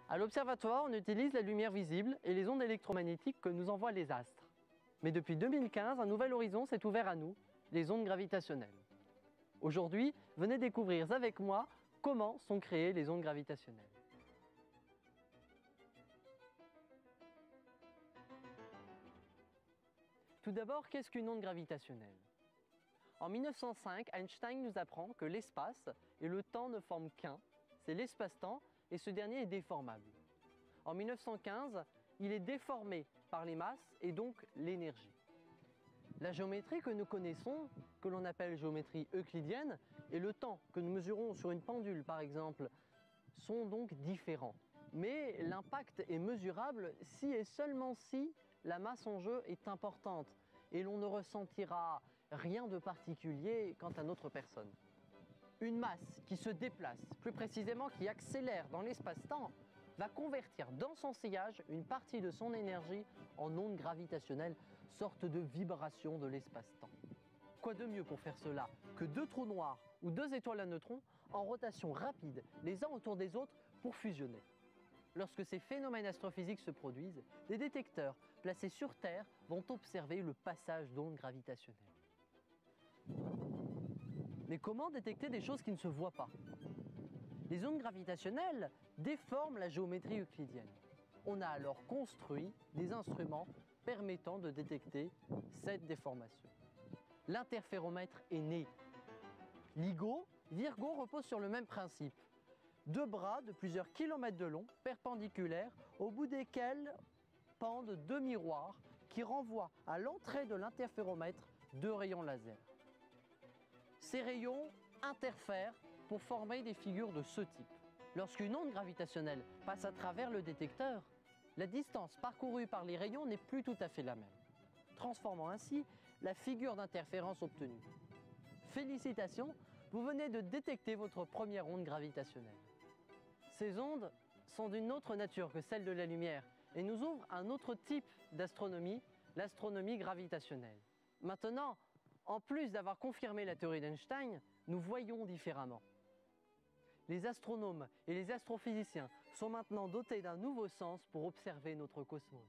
À l'observatoire, on utilise la lumière visible et les ondes électromagnétiques que nous envoient les astres. Mais depuis 2015, un nouvel horizon s'est ouvert à nous, les ondes gravitationnelles. Aujourd'hui, venez découvrir avec moi comment sont créées les ondes gravitationnelles. Tout d'abord, qu'est-ce qu'une onde gravitationnelle? En 1905, Einstein nous apprend que l'espace et le temps ne forment qu'un, c'est l'espace-temps, et ce dernier est déformable. En 1915, il est déformé par les masses et donc l'énergie. La géométrie que nous connaissons, que l'on appelle géométrie euclidienne, et le temps que nous mesurons sur une pendule par exemple, sont donc différents. Mais l'impact est mesurable si et seulement si la masse en jeu est importante et l'on ne ressentira rien de particulier quant à notre personne. Une masse qui se déplace, plus précisément qui accélère dans l'espace-temps, va convertir dans son sillage une partie de son énergie en ondes gravitationnelles, sorte de vibration de l'espace-temps. Quoi de mieux pour faire cela que deux trous noirs ou deux étoiles à neutrons en rotation rapide les uns autour des autres pour fusionner. Lorsque ces phénomènes astrophysiques se produisent, des détecteurs placés sur Terre vont observer le passage d'ondes gravitationnelles. Mais comment détecter des choses qui ne se voient pas? Les ondes gravitationnelles déforment la géométrie euclidienne. On a alors construit des instruments permettant de détecter cette déformation. L'interféromètre est né. LIGO, Virgo repose sur le même principe. Deux bras de plusieurs kilomètres de long, perpendiculaires, au bout desquels pendent deux miroirs qui renvoient à l'entrée de l'interféromètre deux rayons laser. Ces rayons interfèrent pour former des figures de ce type. Lorsqu'une onde gravitationnelle passe à travers le détecteur, la distance parcourue par les rayons n'est plus tout à fait la même, transformant ainsi la figure d'interférence obtenue. Félicitations, vous venez de détecter votre première onde gravitationnelle. Ces ondes sont d'une autre nature que celle de la lumière et nous ouvrent un autre type d'astronomie, l'astronomie gravitationnelle. Maintenant, en plus d'avoir confirmé la théorie d'Einstein, nous voyons différemment. Les astronomes et les astrophysiciens sont maintenant dotés d'un nouveau sens pour observer notre cosmos.